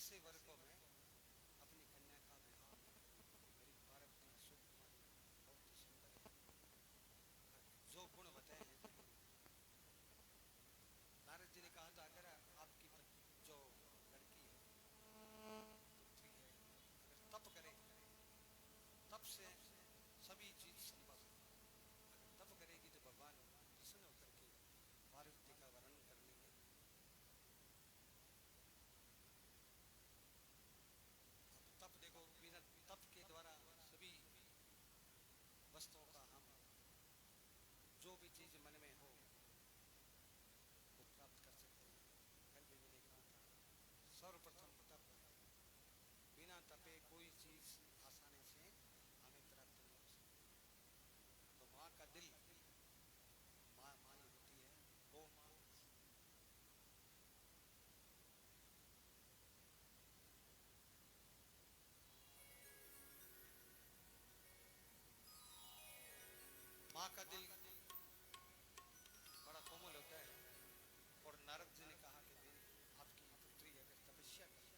ऐसे वर्षों में अपनी कन्या का विवाह मेरी पार्वती सुकुमारी बहुत ही सुंदर है, जो गुण बताए हैं कहीं नहीं। नारद जी ने कहा था अगर आपकी जो लड़की है, पुत्री है, अगर तप करे, तप से सभी चीज संभव है। अगर तप करेगी तो भगवान प्रसन्न होकर के पार्वती का वर्णन कर लेंगे। अब तप देखो, बिना तप के द्वारा सभी वस्तुओं का हम जो भी चीज मन में हो वो प्राप्त कर सकते हैं। कल भी मैंने कहा था सर्वप्रथम तप है, बिना तपे कोई चीज आसानी से हमें प्राप्त नहीं हो सकती। तो माँ का दिल, माँ माई होती है, गौ माँ। माँ का दिल बड़ा कोमल होता है। और नारद जी ने कहा कि मेरी आपकी पुत्री अगर तपस्या करे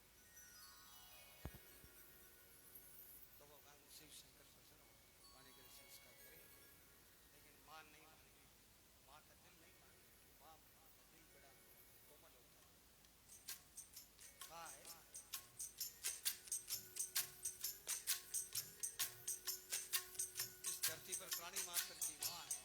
तो भगवान शिव शंकर प्रसन्न होकर पाने के लिए संस्कार करेंगे। लेकिन माँ नहीं मानेगी, माँ का दिल नहीं मानेगी। माँ का दिल बड़ा कोमल होता है। कहा है इस धरती पर प्राणी मात्र की माँ है,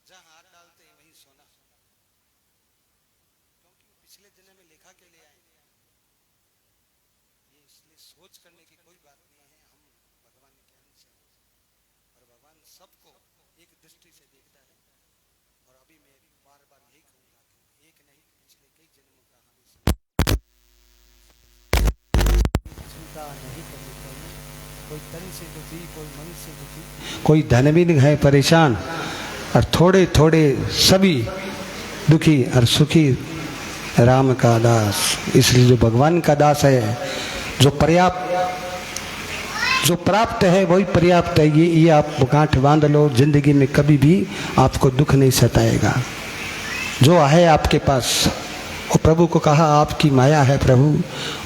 जहां हाथ डालते हैं वहीं सोना, क्योंकि पिछले जन्म में लेखा के लिए आए। ये इसलिए सोच करने की कोई बात नहीं है, हम भगवान के अंश हैं और भगवान सबको एक दृष्टि से देखता है। और अभी मैं बार बार यही कहूंगा कि एक नहीं पिछले कई जन्मों का हमें चिंता नहीं करनी चाहिए। कोई तन से दुखी, कोई मन से दुखी, कोई धनहीन है परेशान, और थोड़े थोड़े सभी दुखी और सुखी राम का दास। इसलिए जो भगवान का दास है, जो प्राप्त है वही पर्याप्त है। ये आप गांठ बांध लो, जिंदगी में कभी भी आपको दुख नहीं सताएगा। जो है आपके पास, वो प्रभु को कहा आपकी माया है प्रभु,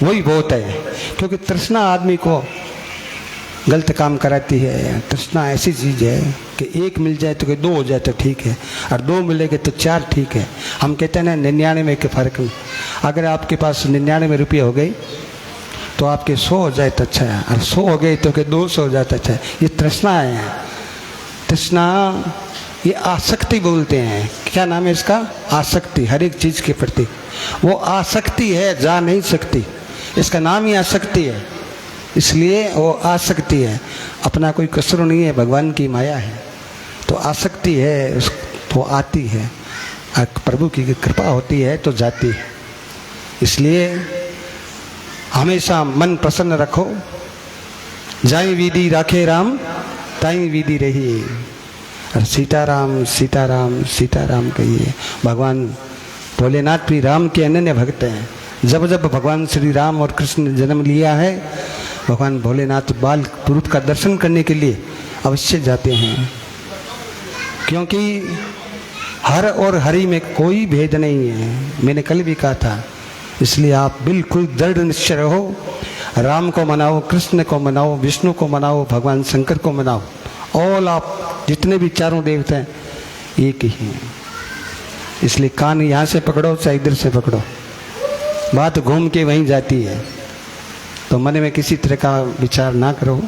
वही बहुत है। क्योंकि तृष्णा आदमी को गलत काम कराती है। तृष्णा ऐसी चीज है कि एक मिल जाए तो 2 हो जाए तो ठीक है, और 2 मिलेंगे तो 4 ठीक है। हम कहते हैं ना 99 के फर्क में, अगर आपके पास 99 रुपये हो गए तो आपके 100 हो जाए तो अच्छा है, और 100 हो गए तो 200 हो जाए तो अच्छा है। ये तृष्णा है। तृष्णा ये आसक्ति बोलते हैं। क्या नाम है इसका? आसक्ति। हर एक चीज के प्रति वो आसक्ति है, जा नहीं सकती। इसका नाम ही आसक्ति है, इसलिए वो आसक्ति है। अपना कोई कसूर नहीं है, भगवान की माया है तो आसक्ति है, तो आती है। प्रभु की कृपा होती है तो जाती है। इसलिए हमेशा मन प्रसन्न रखो। जाई विधि राखे राम, ताई विधि रही। और सीताराम सीताराम सीताराम कहिए। भगवान भोलेनाथ भी राम के अनन्य भक्त हैं। जब जब भगवान श्री राम और कृष्ण ने जन्म लिया है, भगवान भोलेनाथ बाल पुरुष का दर्शन करने के लिए अवश्य जाते हैं। क्योंकि हर और हरि में कोई भेद नहीं है, मैंने कल भी कहा था। इसलिए आप बिल्कुल दृढ़ निश्चय रहो। राम को मनाओ, कृष्ण को मनाओ, विष्णु को मनाओ, भगवान शंकर को मनाओ। और आप जितने भी चारों देवता हैं एक ही हैं। इसलिए कान यहाँ से पकड़ो चाहे इधर से पकड़ो, बात घूम के वहीं जाती है। तो मन में किसी तरह का विचार ना करो।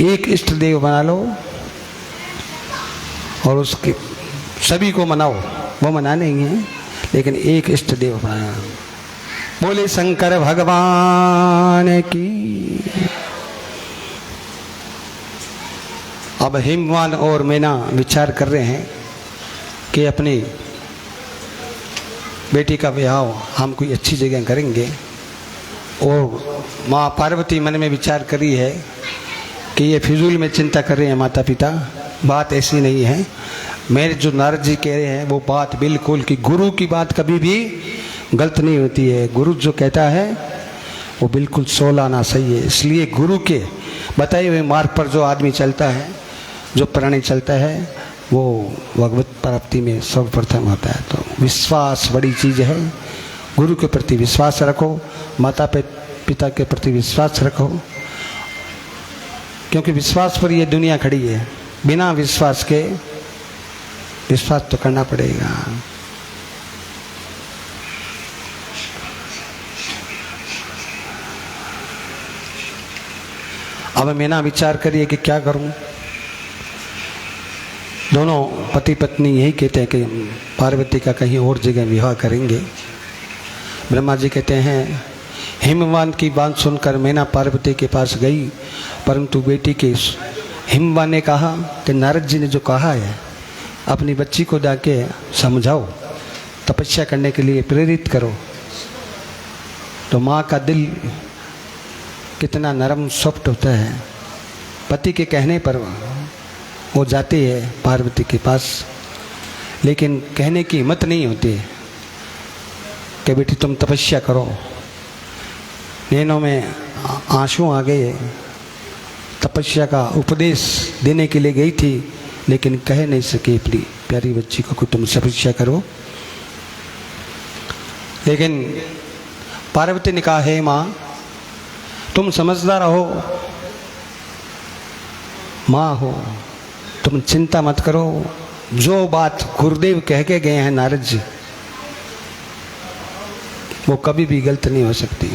एक इष्ट देव बना लो और उसके सभी को मनाओ। वो मनाने ही है, लेकिन एक इष्ट देव बना। बोले शंकर भगवान की। अब हिमवान और मैना विचार कर रहे हैं कि अपनी बेटी का ब्याह हम कोई अच्छी जगह करेंगे। और माँ पार्वती मन में विचार करी है कि ये फिजूल में चिंता कर रहे हैं माता पिता, बात ऐसी नहीं है। मेरे जो नारद जी कह रहे हैं वो बात बिल्कुल कि गुरु की बात कभी भी गलत नहीं होती है। गुरु जो कहता है वो बिल्कुल 16 आना सही है। इसलिए गुरु के बताए हुए मार्ग पर जो आदमी चलता है, जो प्राणी चलता है, वो भगवत प्राप्ति में सर्वप्रथम होता है। तो विश्वास बड़ी चीज है। गुरु के प्रति विश्वास रखो, माता पिता के प्रति विश्वास रखो, क्योंकि विश्वास पर ये दुनिया खड़ी है। बिना विश्वास के विश्वास तो करना पड़ेगा। अब मैंने विचार करिए कि क्या करूं। दोनों पति पत्नी यही कहते हैं कि पार्वती का कहीं और जगह विवाह करेंगे। ब्रह्मा जी कहते हैं हिमवान की बात सुनकर मैना पार्वती के पास गई, परंतु बेटी के हिमवान ने कहा कि नारद जी ने जो कहा है अपनी बच्ची को जाके समझाओ, तपस्या करने के लिए प्रेरित करो। तो माँ का दिल कितना नरम सॉफ्ट होता है। पति के कहने पर वो जाती है पार्वती के पास, लेकिन कहने की हिम्मत नहीं होती कि बेटी तुम तपस्या करो। नैनों में आंसू आ गए। तपस्या का उपदेश देने के लिए गई थी, लेकिन कह नहीं सके अपनी प्यारी बच्ची को कि तुम तपस्या करो। लेकिन पार्वती ने कहा, हे माँ तुम समझदार हो, माँ हो, तुम चिंता मत करो। जो बात गुरुदेव कह के गए हैं नारद जी, वो कभी भी गलत नहीं हो सकती।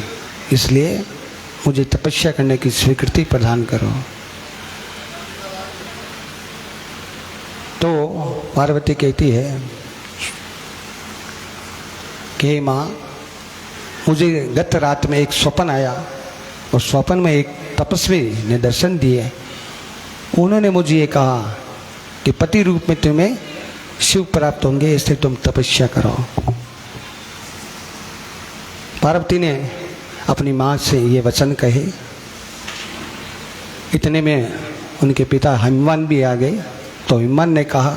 इसलिए मुझे तपस्या करने की स्वीकृति प्रदान करो। तो पार्वती कहती है कि माँ, मुझे गत रात में एक स्वप्न आया और स्वप्न में एक तपस्वी ने दर्शन दिए। उन्होंने मुझे ये कहा कि पति रूप में तुम्हें शिव प्राप्त होंगे, इसलिए तुम तपस्या करो। पार्वती ने अपनी माँ से ये वचन कहे। इतने में उनके पिता हिमवान भी आ गए। तो हिमवान ने कहा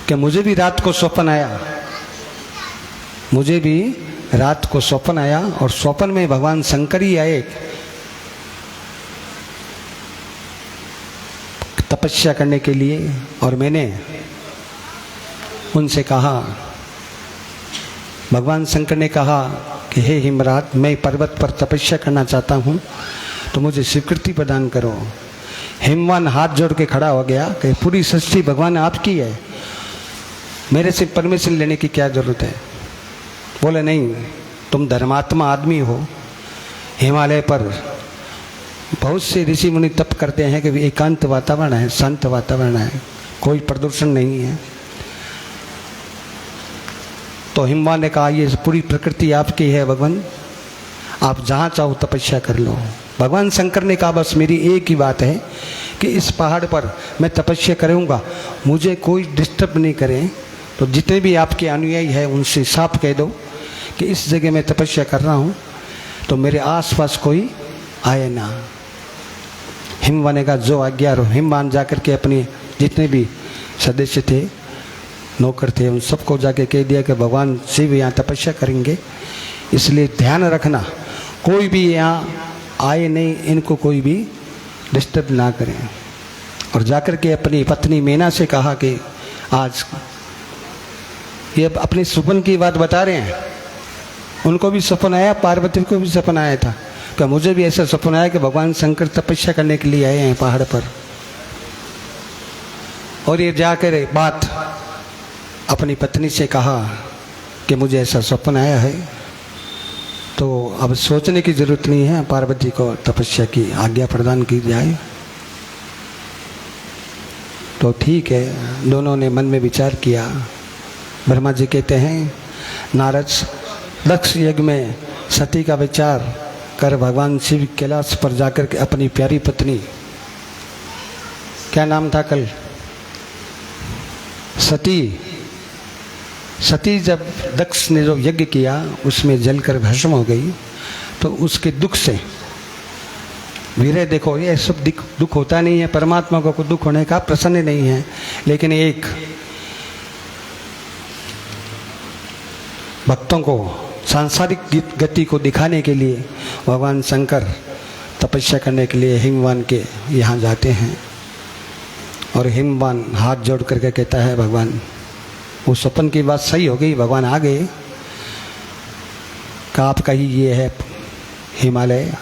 कि मुझे भी रात को स्वप्न आया, मुझे भी रात को स्वप्न आया और स्वप्न में भगवान शंकर ही आए तपस्या करने के लिए। और मैंने उनसे कहा, भगवान शंकर ने कहा कि हे हिमराज, मैं पर्वत पर तपस्या करना चाहता हूँ, तो मुझे स्वीकृति प्रदान करो। हिमवान हाथ जोड़ के खड़ा हो गया कि पूरी सृष्टि भगवान आपकी है, मेरे से परमिशन लेने की क्या जरूरत है। बोले नहीं, तुम धर्मात्मा आदमी हो। हिमालय पर बहुत से ऋषि मुनि तप करते हैं कि एकांत वातावरण है, शांत वातावरण है, कोई प्रदूषण नहीं है। तो हिमवान ने कहा, ये पूरी प्रकृति आपकी है भगवान, आप जहाँ चाहो तपस्या कर लो। भगवान शंकर ने कहा, बस मेरी एक ही बात है कि इस पहाड़ पर मैं तपस्या करूँगा, मुझे कोई डिस्टर्ब नहीं करे। तो जितने भी आपके अनुयायी हैं उनसे साफ कह दो कि इस जगह मैं तपस्या कर रहा हूँ, तो मेरे आसपास कोई आए ना। हिमवान ने कहा, जो आज्ञा रहो। हिमवान जाकर के अपने जितने भी सदस्य थे, नौकर थे, उन सबको जाके कह दिया कि भगवान शिव यहाँ तपस्या करेंगे, इसलिए ध्यान रखना कोई भी यहाँ आए नहीं, इनको कोई भी डिस्टर्ब ना करें। और जाकर के अपनी पत्नी मीना से कहा कि आज ये अपने स्वप्न की बात बता रहे हैं। उनको भी सपना आया, पार्वती को भी सपना आया था कि मुझे भी ऐसा सपना आया कि भगवान शंकर तपस्या करने के लिए आए हैं पहाड़ पर। और ये जाकर बात अपनी पत्नी से कहा कि मुझे ऐसा सपना आया है, तो अब सोचने की जरूरत नहीं है, पार्वती को तपस्या की आज्ञा प्रदान की जाए। तो ठीक है, दोनों ने मन में विचार किया। ब्रह्मा जी कहते हैं, नारद, दक्ष यज्ञ में सती का विचार कर भगवान शिव कैलाश पर जाकर के अपनी प्यारी पत्नी, क्या नाम था कल, सती जब दक्ष ने जो यज्ञ किया उसमें जलकर भस्म हो गई, तो उसके दुख से, वीरे देखो ये सब दुख होता नहीं है, परमात्मा को दुख होने का प्रसन्न नहीं है, लेकिन एक भक्तों को सांसारिक गति को दिखाने के लिए भगवान शंकर तपस्या करने के लिए हिमवान के यहाँ जाते हैं। और हिमवान हाथ जोड़ करके कहता है, भगवान, वो स्वप्न की बात सही हो गई, भगवान आ गए, का आपका ही ये है हिमालय।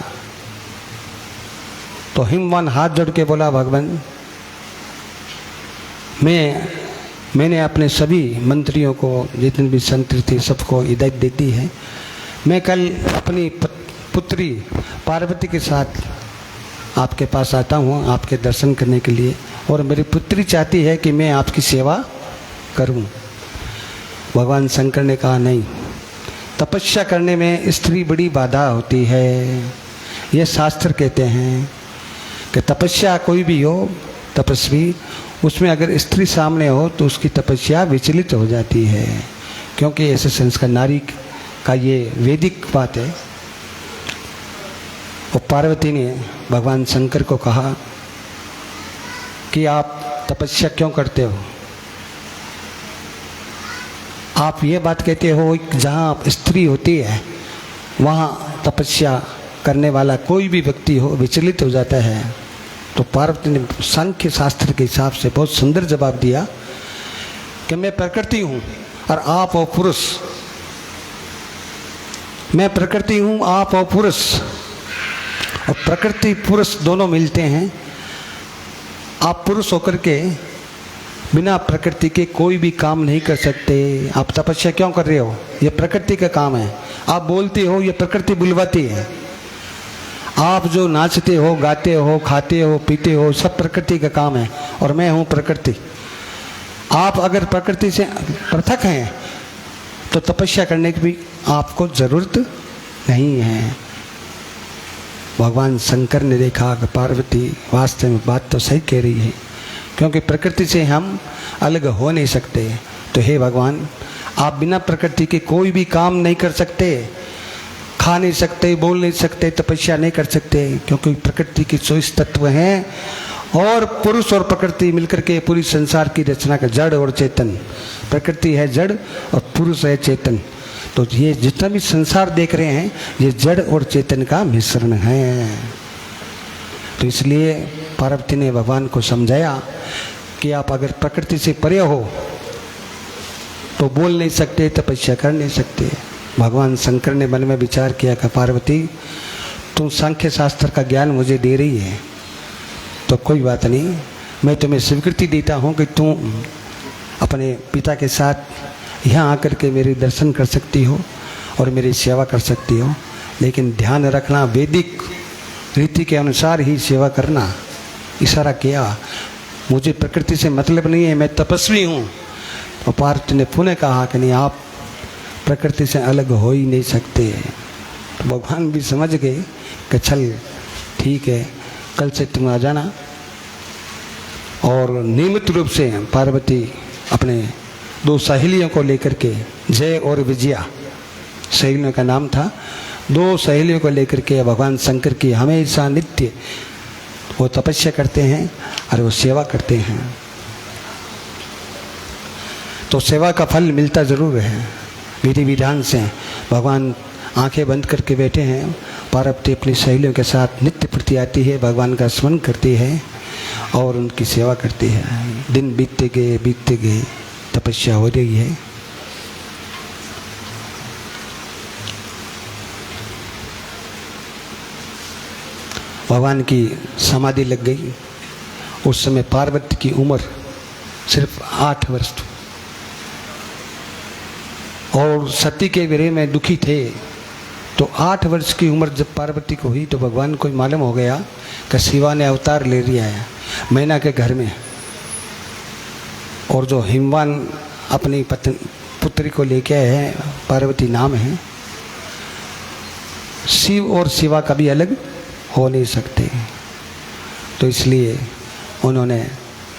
तो हिमवान हाथ जोड़ के बोला, भगवान, मैंने अपने सभी मंत्रियों को, जितने भी संतरी थे, सबको हिदायत दे दी है। मैं कल अपनी पुत्री पार्वती के साथ आपके पास आता हूँ आपके दर्शन करने के लिए, और मेरी पुत्री चाहती है कि मैं आपकी सेवा करूँ। भगवान शंकर ने कहा, नहीं, तपस्या करने में स्त्री बड़ी बाधा होती है। ये शास्त्र कहते हैं कि तपस्या कोई भी हो, तपस्वी, उसमें अगर स्त्री सामने हो तो उसकी तपस्या विचलित हो जाती है, क्योंकि ऐसे संस्कार नारी का ये वैदिक बात है। और पार्वती ने भगवान शंकर को कहा कि आप तपस्या क्यों करते हो? आप ये बात कहते हो जहाँ स्त्री होती है वहाँ तपस्या करने वाला कोई भी व्यक्ति हो विचलित हो जाता है। तो पार्वती ने सांख्य शास्त्र के हिसाब से बहुत सुंदर जवाब दिया कि मैं प्रकृति हूँ और आप हो पुरुष, मैं प्रकृति हूँ, आप हो पुरुष, और प्रकृति पुरुष दोनों मिलते हैं। आप पुरुष होकर के बिना प्रकृति के कोई भी काम नहीं कर सकते। आप तपस्या क्यों कर रहे हो? ये प्रकृति का काम है। आप बोलते हो, ये प्रकृति बुलवाती है। आप जो नाचते हो, गाते हो, खाते हो, पीते हो, सब प्रकृति का काम है, और मैं हूँ प्रकृति। आप अगर प्रकृति से पृथक हैं तो तपस्या करने की भी आपको जरूरत नहीं है। भगवान शंकर ने देखा कि पार्वती वास्तव में बात तो सही कह रही है, क्योंकि प्रकृति से हम अलग हो नहीं सकते। तो हे भगवान, आप बिना प्रकृति के कोई भी काम नहीं कर सकते, खा नहीं सकते, बोल नहीं सकते, तपस्या नहीं कर सकते, क्योंकि प्रकृति के 24 तत्व हैं और पुरुष और प्रकृति मिलकर के पूरी संसार की रचना का जड़ और चेतन। प्रकृति है जड़ और पुरुष है चेतन। तो ये जितना भी संसार देख रहे हैं ये जड़ और चेतन का मिश्रण है। तो इसलिए पार्वती ने भगवान को समझाया कि आप अगर प्रकृति से परे हो तो बोल नहीं सकते, तपस्या कर नहीं सकते। भगवान शंकर ने मन में विचार किया कि पार्वती, तुम सांख्य शास्त्र का ज्ञान मुझे दे रही है तो कोई बात नहीं, मैं तुम्हें स्वीकृति देता हूँ कि तुम अपने पिता के साथ यहाँ आकर के मेरे दर्शन कर सकती हो और मेरी सेवा कर सकती हो, लेकिन ध्यान रखना वैदिक रीति के अनुसार ही सेवा करना। इशारा किया, मुझे प्रकृति से मतलब नहीं है, मैं तपस्वी हूँ। और पार्वती ने पुनः कहा कि नहीं, आप प्रकृति से अलग हो ही नहीं सकते। तो भगवान भी समझ गए कि चल ठीक है, कल से तुम आ जाना। और नियमित रूप से पार्वती अपने 2 सहेलियों को लेकर के, जय और विजया सहेलियों का नाम था, 2 सहेलियों को लेकर के भगवान शंकर की हमेशा नित्य वो तपस्या करते हैं और वो सेवा करते हैं। तो सेवा का फल मिलता ज़रूर है विधि विधान से। भगवान आंखें बंद करके बैठे हैं, पार्वती अपनी सहेलियों के साथ नित्य प्रति आती है, भगवान का स्मरण करती है और उनकी सेवा करती है। दिन बीतते गए, तपस्या हो रही है। भगवान की समाधि लग गई। उस समय पार्वती की उम्र सिर्फ 8 वर्ष थी और सती के विरह में दुखी थे। तो 8 वर्ष की उम्र जब पार्वती को हुई तो भगवान को मालूम हो गया कि शिवा ने अवतार ले लिया है मैना के घर में। और जो हिमवान अपनी पुत्री को लेके आए हैं, पार्वती नाम है। शिव और शिवा कभी अलग हो नहीं सकते। तो इसलिए उन्होंने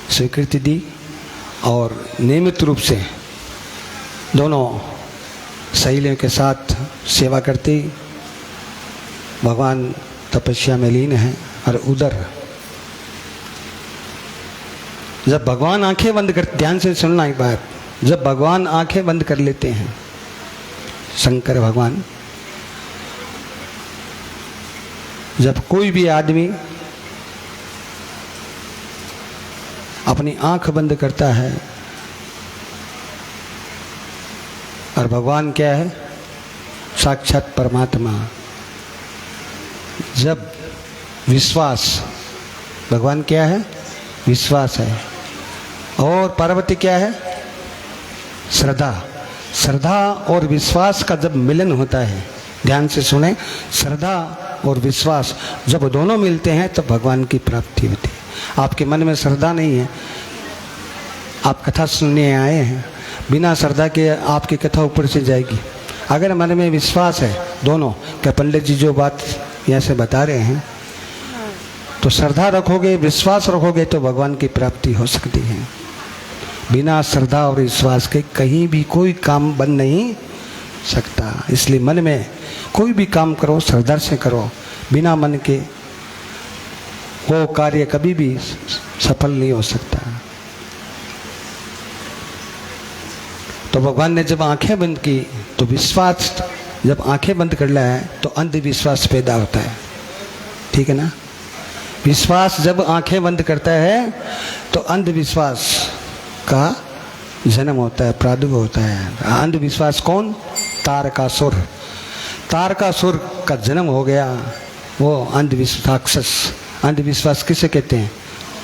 स्वीकृति दी और नियमित रूप से दोनों सहेलियों के साथ सेवा करती। भगवान तपस्या में लीन है। और उधर जब भगवान आंखें बंद कर, ध्यान से सुनना एक बात, जब भगवान आंखें बंद कर लेते हैं, शंकर भगवान, जब कोई भी आदमी अपनी आंख बंद करता है और भगवान क्या है, साक्षात परमात्मा, जब विश्वास, भगवान क्या है, विश्वास है। और पार्वती क्या है, श्रद्धा। श्रद्धा और विश्वास का जब मिलन होता है, ध्यान से सुने, श्रद्धा और विश्वास जब दोनों मिलते हैं तब भगवान की प्राप्ति होती है। आपके मन में श्रद्धा नहीं है, आप कथा सुनने आए हैं, बिना श्रद्धा के आपकी कथा ऊपर से जाएगी। अगर मन में विश्वास है दोनों, क्या पंडित जी जो बात यहाँ से बता रहे हैं, तो श्रद्धा रखोगे, विश्वास रखोगे तो भगवान की प्राप्ति हो सकती है। बिना श्रद्धा और विश्वास के कहीं भी कोई काम बन नहीं सकता। इसलिए मन में कोई भी काम करो, श्रद्धा से करो, बिना मन के वो कार्य कभी भी सफल नहीं हो सकता। तो भगवान ने जब आंखें बंद की तो विश्वास, जब आंखें बंद कर लिया है तो अंधविश्वास पैदा होता है, ठीक है ना। विश्वास जब आंखें बंद करता है तो अंधविश्वास का जन्म होता है, प्रादुर्भाव होता है। अंधविश्वास कौन, तारकासुर। तारकासुर का जन्म हो गया, वो अंधविश्वास राक्षस। अंधविश्वास किसे कहते हैं,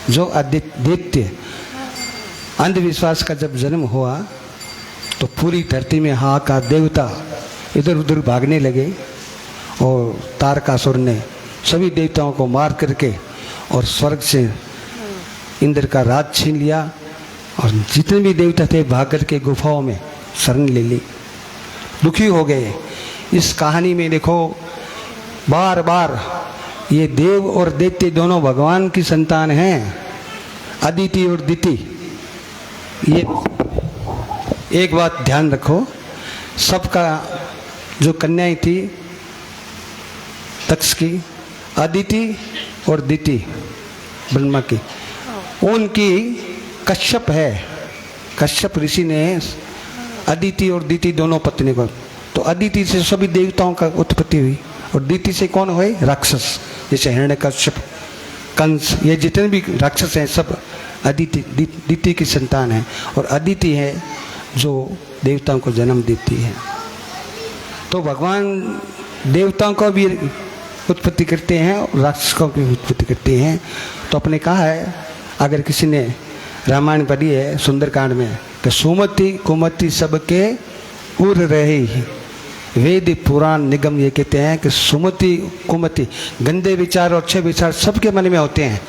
जो अद्वितीय। अंधविश्वास का जब जन्म हुआ तो पूरी धरती में हाहाकार, देवता इधर उधर भागने लगे और तारकासुर ने सभी देवताओं को मार करके और स्वर्ग से इंद्र का राज छीन लिया और जितने भी देवता थे भाग करके गुफाओं में शरण ले ली, दुखी हो गए। इस कहानी में देखो बार बार ये देव और दैत्य दोनों भगवान की संतान हैं, अदिति और दिति। ये एक बात ध्यान रखो, सबका जो कन्याएं थी तक्ष की, अदिति और दिति ब्रह्मा की, उनकी कश्यप है, कश्यप ऋषि ने अदिति और दिति दोनों पत्नी को, तो अदिति से सभी देवताओं का उत्पत्ति हुई और दिति से कौन हुए? राक्षस, जैसे हिरण्यकश्यप, कंस, ये जितने भी राक्षस हैं सब अदिति दिति की संतान है। और अदिति है जो देवताओं को जन्म देती है। तो भगवान देवताओं को भी उत्पत्ति करते हैं और राक्षसों की उत्पत्ति करते हैं। तो आपने कहा है, अगर किसी ने रामायण पढ़ी है सुंदरकांड में, कि सुमति कुमति सबके उर रहे, वेद पुराण निगम ये कहते हैं कि सुमति कुमति, गंदे विचार और अच्छे विचार सबके मन में होते हैं,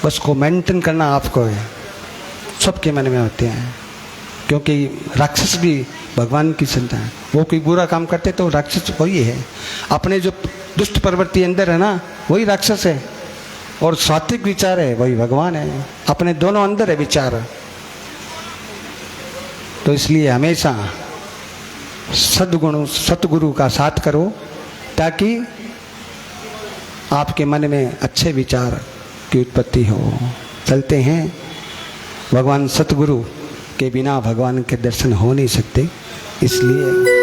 बस को मेंटेन करना आपको है, सबके मन में होते हैं। क्योंकि राक्षस भी भगवान की संतान है, वो कोई बुरा काम करते तो राक्षस वही है। अपने जो दुष्ट प्रवृत्ति अंदर है ना, वही राक्षस है, और सात्विक विचार है वही भगवान है। अपने दोनों अंदर है विचार। तो इसलिए हमेशा सतगुरु का साथ करो, ताकि आपके मन में अच्छे विचार की उत्पत्ति हो। चलते हैं, भगवान सतगुरु के बिना भगवान के दर्शन हो नहीं सकते, इसलिए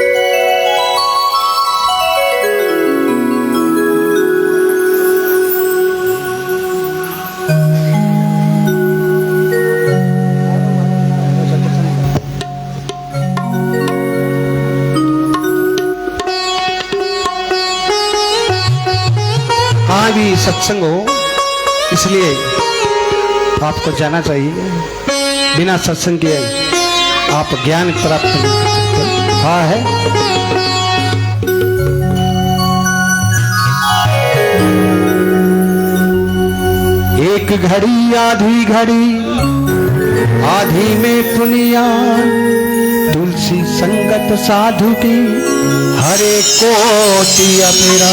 कहाँ भी सत्संग हो, इसलिए आपको जाना चाहिए। बिना सत्संग के आप ज्ञान प्राप्त नहीं कर सकते। हाँ है, एक घड़ी आधी घड़ी, आधी में पुनिया, तुलसी संगत साधु की, हरे कोटि अपिरा।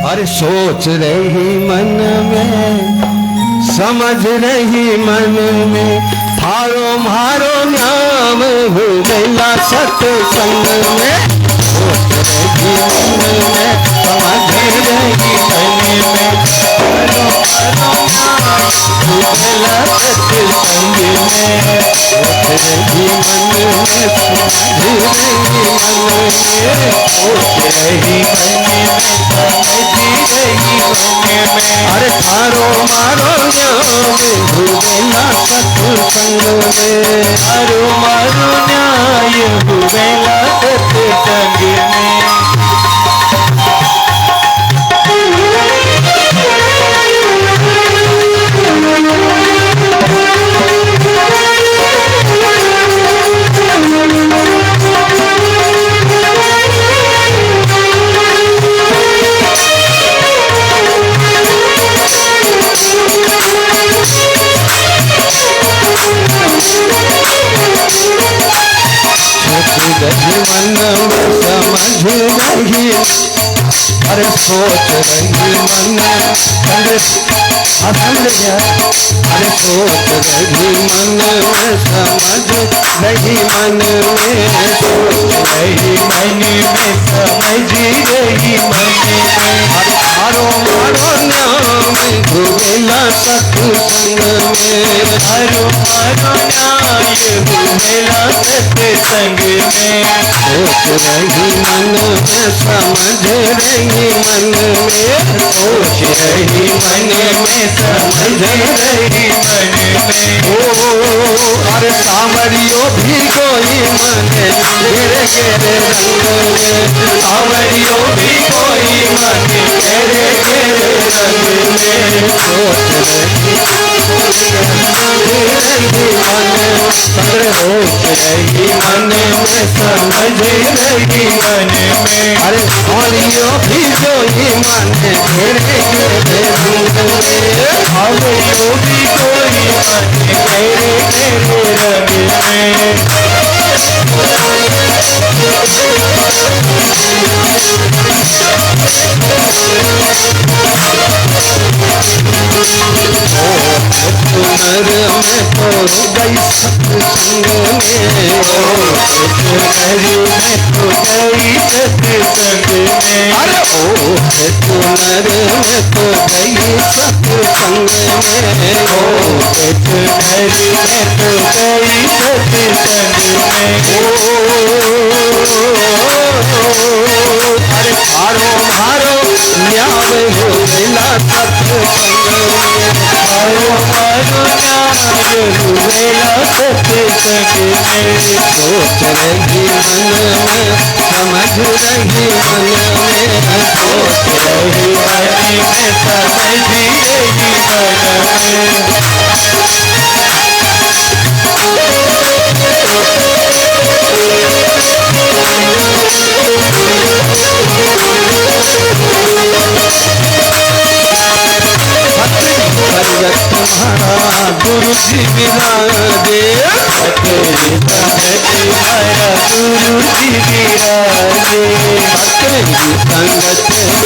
अरे सोच रही मन में, समझ रही मन में, थारो मारो नाम भूला सत्संग में। सोच रही मन में, समझ रही मन में, थारो मारो नाम भूला सत्संग में। सोच रही मन में, समझ रही मन में, सोच रही मन में, अरे थारो मारो न्याय भूवेला सत्संग में, थारो मारो न्याय भूवेला सत्संग में। मन समझ रही, अरे सोच रही मन, अरे समझ गया, अरे सोच रही मन, समझ रही मन में, सोच रही मन में, समझ रही मन में। थारो मारो नाम भूवेला सत्संग में, थारो मारो न्याय भूवेला सत्संग में। सोच रही मन में, समझ रही मन में, सोच रही मन में, समझ रही मन में। ओ अरे सांवरियो भी कोई मन गिरे गिरे रंग में, सांवरियो भी कोई मन गिरे गिरे रंग में। सोच रही मन अरे होश रही मन में समझ रही मन में। अरे हरियो भी जो ही माने घेरे घेरे रंग में। अब योगी कोई मन घेरे घेरे रंग में। कुंवर में तो गई सत्संग में। कुंवरी में तो गई सत्संग में। अरे ओ कुंवर में तो गई सत्संग में। ओ कुंवरी में तो गई सत्संग में। अरे मारो मारो न्याय हो मिला सत्संग में। मारो मारो न्याय हुएला सत्संग में। सोच रही मन में समझ रही मन में। सोच रही मन में समझ रही मन में। तुम्हारा गुरु जी विराजे। तेरी संगत मारा गुरु जी विराजे। तेरी संगत मारा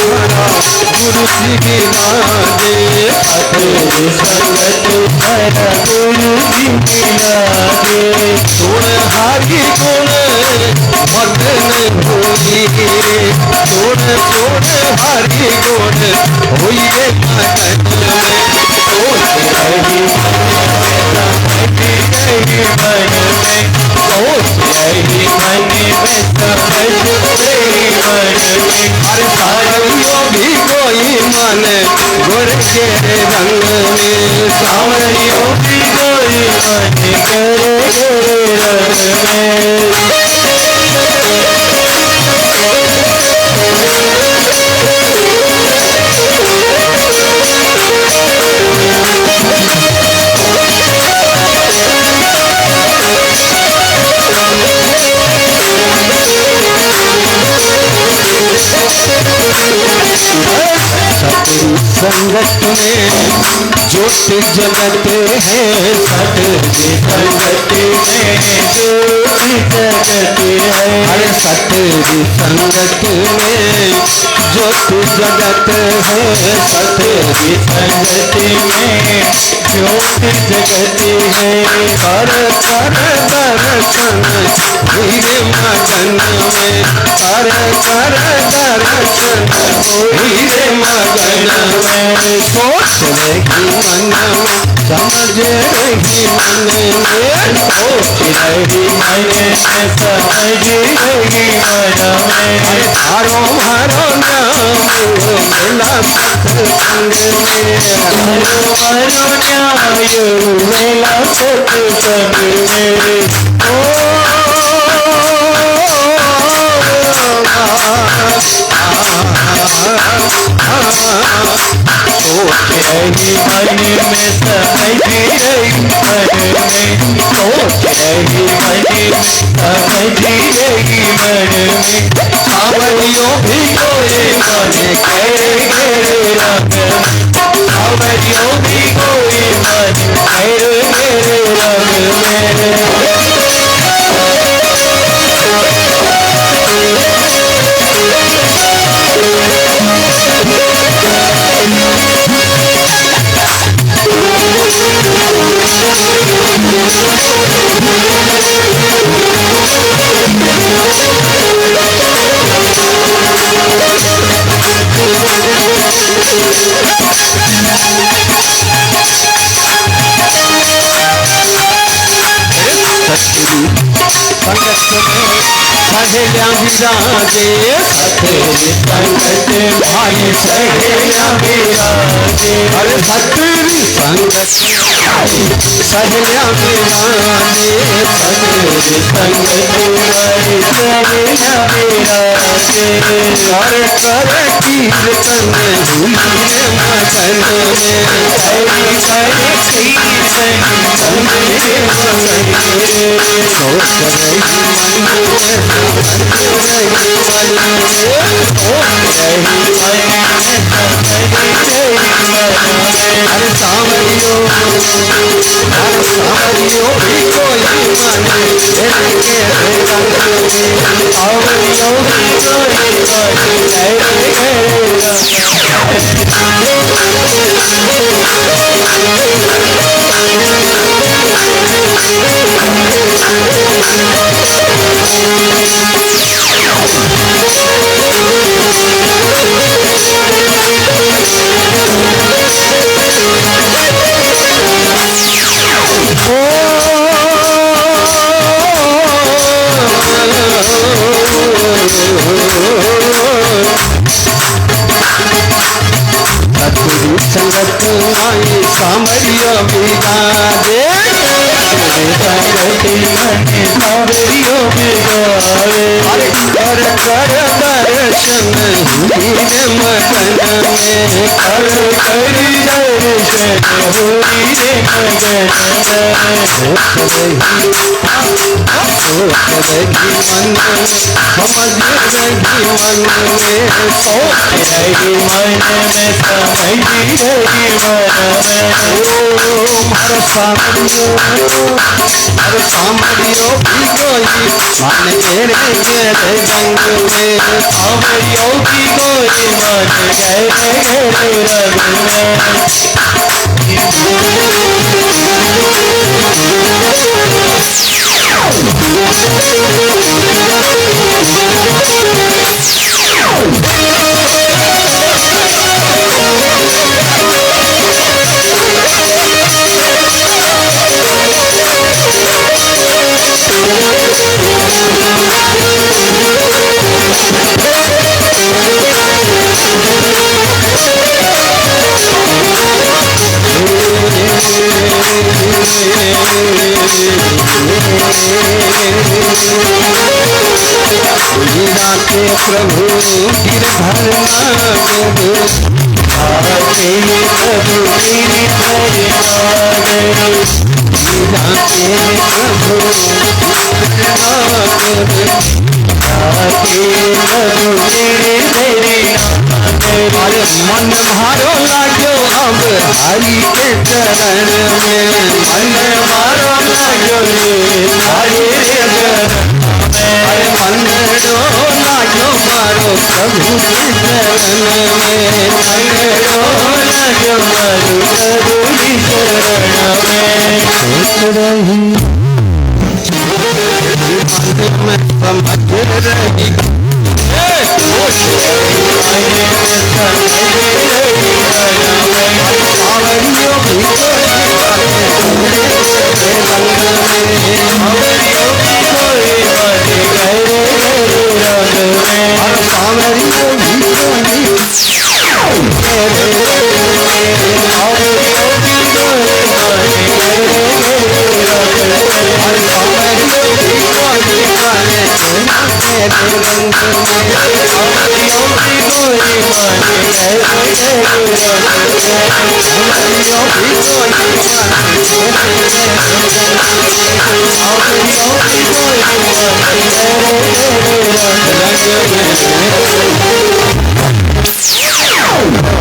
गुरु जी विराजे। तेरी संगत मारा गुरु जी विराजे। गुण हारी गुण मगन होई। गुण गुण हारी गुण होई मगन में। सोच रही मन में सोच रही मन में समझ रही मन में। अरे सावरियों भी कोई मन गुर के रंग में। सावरियों भी कोई मन करे रंग में। संगत में ज्योति जगत है। सतरी संगत में ज्योति जगत है। अरे सतरी संगत में ज्योति जगत है। सतरी संगत में ज्योति जगत है। कर कर दर्शन हीरे मगन में। कर कर दर्शन हीरे मगन में। सोच रही मन में समझ रही मन में। सोच रही मन में समझ रही मन में। अरे मारो मारो नाम मिला सत्संग में। मारो मारो न्याय हुएला सत्संग में। सोच रही मन में समझ रही मन में। सोच रही मन में समझ रही मन में। सावरियों भी कोई मन घेरे घेरे रंग में। सावरियों भी कोई मन घेरे घेरे रंग में। सहेलिया विराजे सतरी संगत माई सहेलिया विराजे अरे सतरी संगत सहेलिया विराजे सतरी संगत माई सहेलिया विराजे अरे कर कीर्तन हुई रे मगन में हरि हरि कीर्तन हुई रे मगन में सोच रही मन अरे सामरियो भी कोई माने के सामरियो भी संगत माई सामरियो बिगाड़े सामरियो बिगाड़े अरे कर कर दर्शन हुई रे मगन में कर कर दर्शन हुई रे मगन सोच रही मन समझ रही मन में सोच रही मन में समझ रही मारो सामरियो भी कोई मन तेरे घेरे रंग में सामरियो भी कोई मन घेरे रंग में प्रभु गिरधर अरे मन मारो लागो अब हरि के चरण में मन मारो लागो हरि के चरण अरे मन रो लागो मारो प्रभु के चरण में मन रो लागो मारो प्रभु के चरण में सोच रही मन समझ रही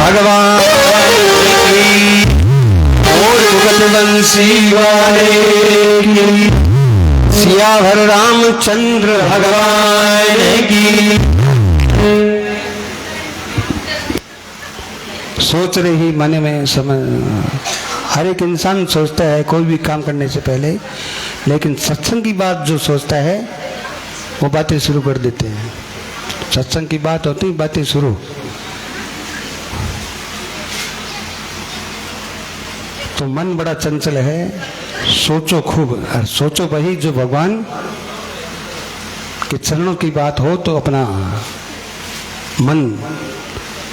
भगवान और बंसी वाले सियावर रामचंद्र भगवान की। सोच रही मन में समझ हर एक इंसान सोचता है कोई भी काम करने से पहले, लेकिन सत्संग की बात जो सोचता है वो बातें शुरू कर देते हैं। सत्संग की बात होती बातें शुरू। तो मन बड़ा चंचल है, सोचो खूब, सोचो वही जो भगवान कि चरणों की बात हो तो अपना मन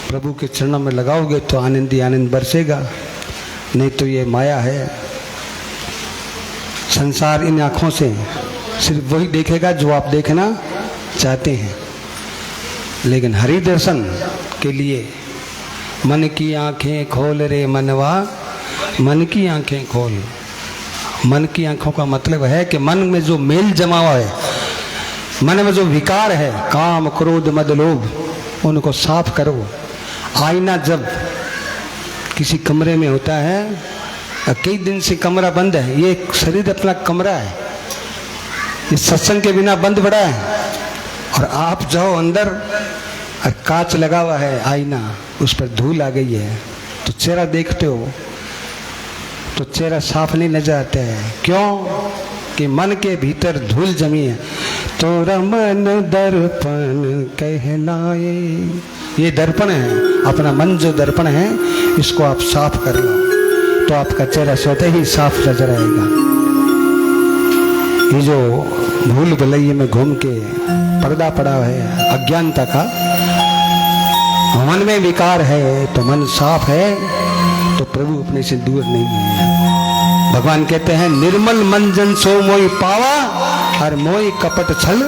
प्रभु के चरणों में लगाओगे तो आनंद ही आनंद बरसेगा। नहीं तो ये माया है, संसार इन आँखों से सिर्फ वही देखेगा जो आप देखना चाहते हैं। लेकिन हरि दर्शन के लिए मन की आंखें खोल रे मनवा, मन की आंखें खोल। मन की आंखों का मतलब है कि मन में जो मेल जमा हुआ है, मन में जो विकार है, काम क्रोध मद लोभ, उनको साफ करो। आईना जब किसी कमरे में होता है, कई दिन से कमरा बंद है, ये शरीर अपना कमरा है, ये सत्संग के बिना बंद पड़ा है। और आप जाओ अंदर और कांच लगा हुआ है आईना, उस पर धूल आ गई है, तो चेहरा देखते हो तो चेहरा साफ नहीं नजर आता है। क्यों? कि मन के भीतर धूल जमी है। तो मन दर्पण कहलाए, ये दर्पण है, अपना मन जो दर्पण है, इसको आप साफ कर लो तो आपका चेहरा स्वतः ही साफ नजर आएगा। ये जो भूल भुलैये में घूम के पर्दा पड़ा है अज्ञानता का, मन में विकार है तो मन साफ है तो प्रभु अपने से दूर नहीं है। भगवान कहते हैं निर्मल मन जन सो मोई पावा, हर मोई कपट छल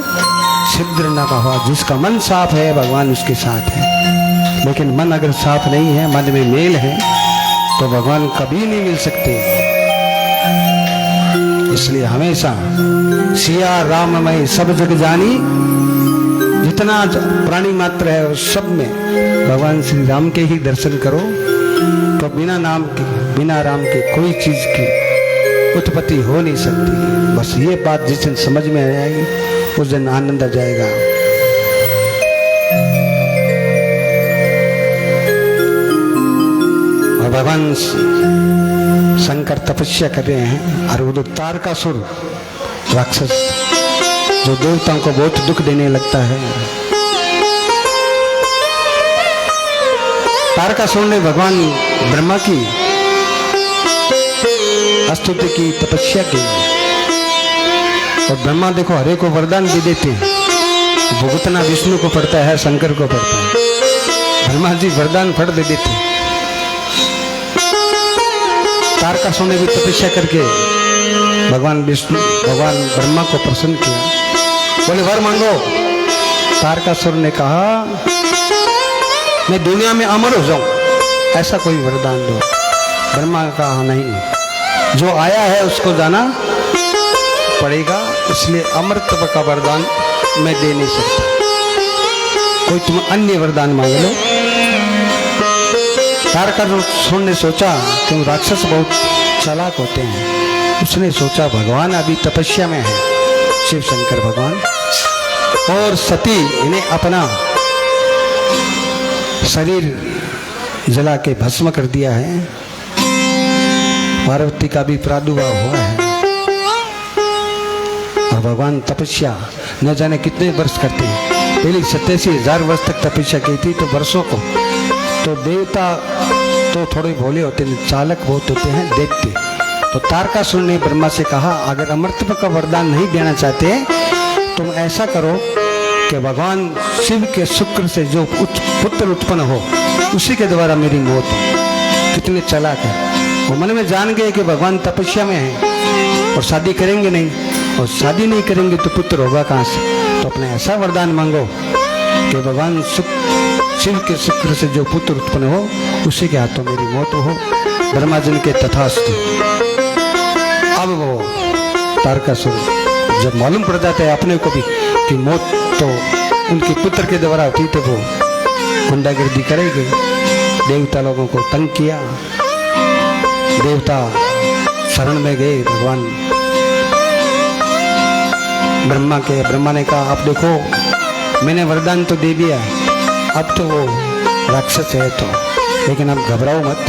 छिद्र न पावा। जिसका मन साफ है भगवान उसके साथ है, लेकिन मन अगर साफ नहीं है, मन में मेल है, तो भगवान कभी नहीं मिल सकते। इसलिए हमेशा सिया राममय सब जग जानी, जितना प्राणी मात्र है उस सब में भगवान श्री राम के ही दर्शन करो, तो बिना नाम के, बिना राम के कोई चीज की उत्पत्ति हो नहीं सकती। बस ये बात जिस दिन समझ में आ जाएगी उस दिन आनंद आ जाएगा। और भगवान शंकर तपस्या कर रहे हैं, और वो तारकासुर राक्षस जो देवताओं को बहुत दुख देने लगता है, तारकासुर ने भगवान ब्रह्मा की स्तुति की, तपस्या की, और ब्रह्मा देखो हरे को वरदान दे देते हैं, भुगतना विष्णु को पड़ता है, शंकर को पड़ता है, ब्रह्मा जी वरदान फट दे देते हैं। तारकासुर ने भी तपस्या करके भगवान ब्रह्मा को प्रसन्न किया, बोले वर मांगो। तारकासुर ने कहा मैं दुनिया में अमर हो जाऊं, ऐसा कोई वरदान दो। ब्रह्मा ने कहा नहीं, जो आया है उसको जाना पड़ेगा, इसलिए अमरत्व का वरदान मैं दे नहीं सकता, कोई तुम अन्य वरदान मांग लो। तारकासुर ने सोचा कि राक्षस बहुत चालाक होते हैं, उसने सोचा भगवान अभी तपस्या में है, शिव शंकर भगवान, और सती इन्हें अपना शरीर जला के भस्म कर दिया है, पार्वती का भी प्रादुर्भाव हुआ है, और भगवान तपस्या न जाने कितने वर्ष करते हैं। पहले 87,000 वर्ष तक तपस्या की थी, तो वर्षों को तो देवता तो थोड़े भोले होते हैं, चालक बहुत होते हैं, देखते। तो तारकासुर ने ब्रह्मा से कहा अगर अमरत्व का वरदान नहीं देना चाहते तुम ऐसा करो कि भगवान शिव के शुक्र से जो पुत्र उत्पन्न हो उसी के द्वारा मेरी मौत हो। कितने चालाक है, वो मन में जान गए कि भगवान तपस्या में है और शादी करेंगे नहीं, और शादी नहीं करेंगे तो पुत्र होगा कहाँ से। तो अपने ऐसा वरदान मांगो कि भगवान शिव के शुक्र से जो पुत्र उत्पन्न हो उसी के हाथों मेरी मौत हो। ब्रह्मा जी के तथास्तु। अब वो तारकासुर जब मालूम पड़ जाता है अपने को भी कि मौत तो उनके पुत्र के द्वारा होती, तो वो गुंडागर्दी करेगी, देवता लोगों को तंग किया, देवता शरण में गए भगवान ब्रह्मा ने कहा अब देखो मैंने वरदान तो दे दिया है, अब तो वो राक्षस है तो, लेकिन अब घबराओ मत,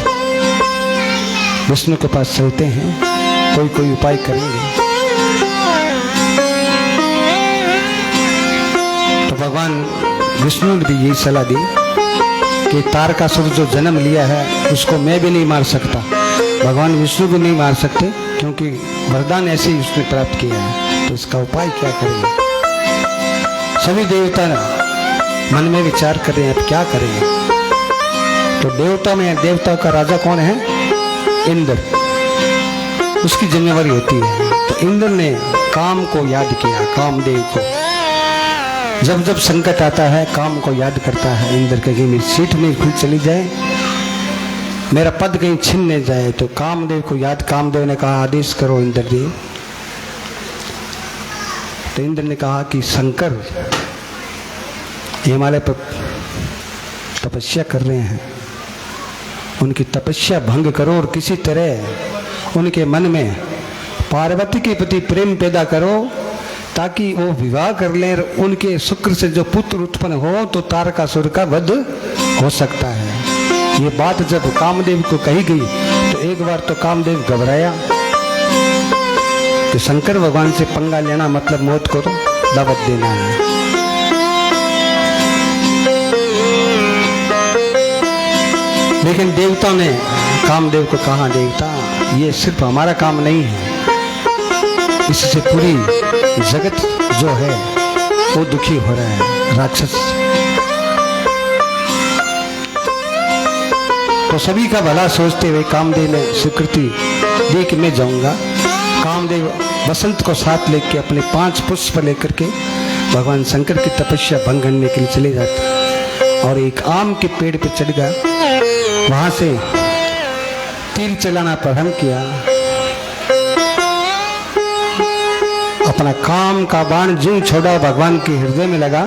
विष्णु के पास चलते हैं, कोई उपाय करेंगे। तो भगवान विष्णु ने भी यही सलाह दी कि तारकासुर जो जन्म लिया है उसको मैं भी नहीं मार सकता, भगवान विष्णु भी नहीं मार सकते, क्योंकि वरदान ऐसे ही उसने प्राप्त किया है, तो इसका उपाय क्या करेंगे। सभी देवता मन में विचार कर रहे हैं अब क्या करें। तो देवताओं का राजा कौन है? इंद्र, उसकी जिम्मेवारी होती है। तो इंद्र ने काम को याद किया, कामदेव को। जब जब संकट आता है काम को याद करता है इंद्र, कहीं मेरी सीट नहीं खुल चली जाए, मेरा पद कहीं छिन नहीं जाए। तो कामदेव को याद, कामदेव ने कहा आदेश करो इंद्र जी। तो इंद्र ने कहा कि शंकर हिमालय पर तपस्या कर रहे हैं, उनकी तपस्या भंग करो और किसी तरह उनके मन में पार्वती के प्रति प्रेम पैदा करो, ताकि वो विवाह कर लें। उनके शुक्र से जो पुत्र उत्पन्न हो तो तारकासुर का वध हो सकता है। ये बात जब कामदेव को कही गई तो एक बार तो कामदेव घबराया कि शंकर भगवान से पंगा लेना मतलब मौत को तो दावत देना है। लेकिन देवताओं ने कामदेव को कहा, देवता ये सिर्फ हमारा काम नहीं है, इससे पूरी जगत जो है वो दुखी हो रहा है, राक्षस। तो सभी का भला सोचते हुए कामदेव ने स्वीकृति दी कि मैं जाऊंगा। कामदेव वसंत को साथ लेके अपने 5 पुष्प लेकर के भगवान शंकर की तपस्या भंग करने के लिए चले जाते और एक आम के पेड़ पर चढ़ गया। वहां से तीर चलाना प्रारंभ किया, अपना काम का बाण जो छोड़ा भगवान के हृदय में लगा।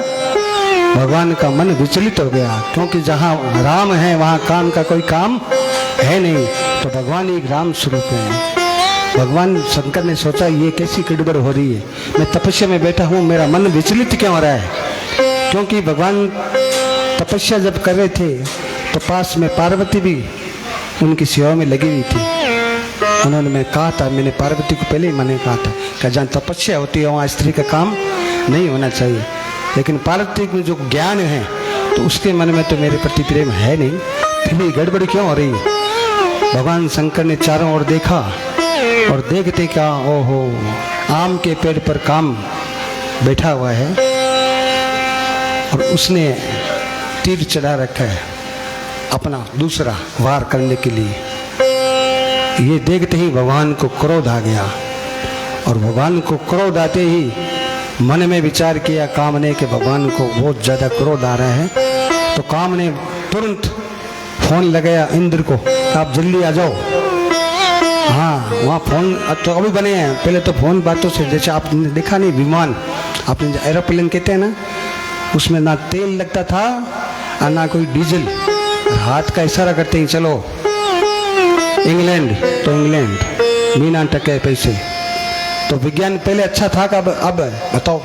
भगवान का मन विचलित हो गया, क्योंकि जहाँ राम है वहाँ काम का कोई काम है नहीं। तो भगवान एक राम स्वरूप है। भगवान शंकर ने सोचा ये कैसी गड़बड़ हो रही है, मैं तपस्या में बैठा हूँ, मेरा मन विचलित क्यों हो रहा है? क्योंकि भगवान तपस्या जब कर रहे थे तो पास में पार्वती भी उनकी सेवा में लगी हुई थी। उन्होंने मैं कहा था, मैंने पार्वती को पहले ही मैंने कहा था कि जहाँ तपस्या होती है वहाँ स्त्री का काम नहीं होना चाहिए। लेकिन पार्वती में जो ज्ञान है तो उसके मन में तो मेरे प्रति प्रेम है नहीं, फिर भी गड़बड़ क्यों हो रही है? भगवान शंकर ने चारों ओर देखा और देखते क्या, ओहो आम के पेड़ पर काम बैठा हुआ है और उसने तीर चढ़ा रखा है अपना दूसरा वार करने के लिए। ये देखते ही भगवान को क्रोध आ गया और भगवान को क्रोध आते ही मन में विचार किया काम ने कि भगवान को बहुत ज़्यादा क्रोध आ रहा है। तो काम ने तुरंत फोन लगाया इंद्र को, आप जल्दी आ जाओ। हाँ वहाँ फोन तो अभी बने हैं, पहले तो फोन बातों से, जैसे आपने देखा नहीं विमान, आपने एरोप्लेन कहते हैं ना, उसमें ना तेल लगता था और ना कोई डीजल, हाथ का इशारा करते ही चलो इंग्लैंड तो इंग्लैंड, बिना टके पैसे। तो विज्ञान पहले अच्छा था कि अब बताओ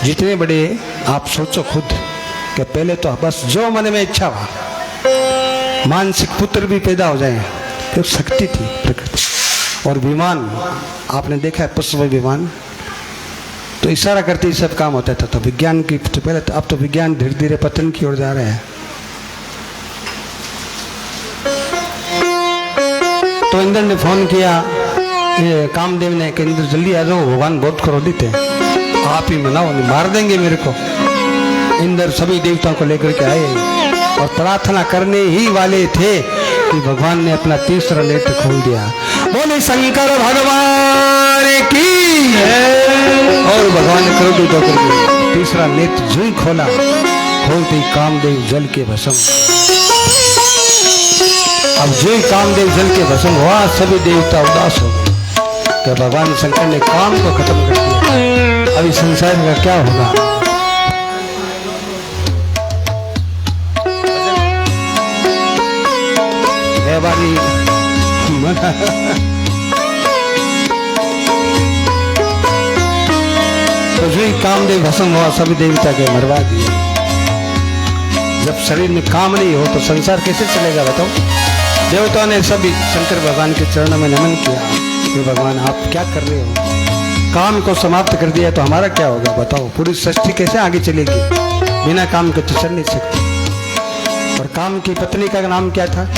जितने बड़े आप सोचो खुद कि पहले तो बस जो मन में इच्छा हुआ, मानसिक पुत्र भी पैदा हो जाए, फिर शक्ति थी प्रकृति। और विमान आपने देखा है, पुष्प विमान, तो इशारा करते ही सब काम होता था। तो विज्ञान की तो पहले तो, अब तो विज्ञान धीरे धीरे पतन की ओर जा रहा है। तो इंद्र ने फोन किया, ये कामदेव ने कि इंद्र जल्दी आ जाओ, भगवान बहुत क्रोधित है, आप ही मनाओ, नहीं मार देंगे मेरे को। इंद्र सभी देवताओं को लेकर के आए और प्रार्थना करने ही वाले थे कि भगवान ने अपना तीसरा नेत्र खोल दिया। बोले शंकर भगवान की और भगवान ने क्रोधित होकर के तीसरा नेत्र जो ही खोला, खोलते ही कामदेव जल के भस्म। अब जो ही कामदेव जल के भस्म हुआ, सभी देवता उदास हो गए तो भगवान शंकर ने काम को खत्म कर दिया। अभी संसार का क्या होगा? बारी तो जो ही कामदेव भस्म हुआ, सभी देवता के मरवा दिए। जब शरीर में काम नहीं हो तो संसार कैसे चलेगा बताओ? देवताओं ने सभी शंकर भगवान के चरणों में नमन किया कि भगवान आप क्या कर रहे हो? काम को समाप्त कर दिया तो हमारा क्या होगा बताओ? पूरी सृष्टि कैसे आगे चलेगी? बिना काम के तो चल नहीं सकती। और काम की पत्नी का नाम क्या था?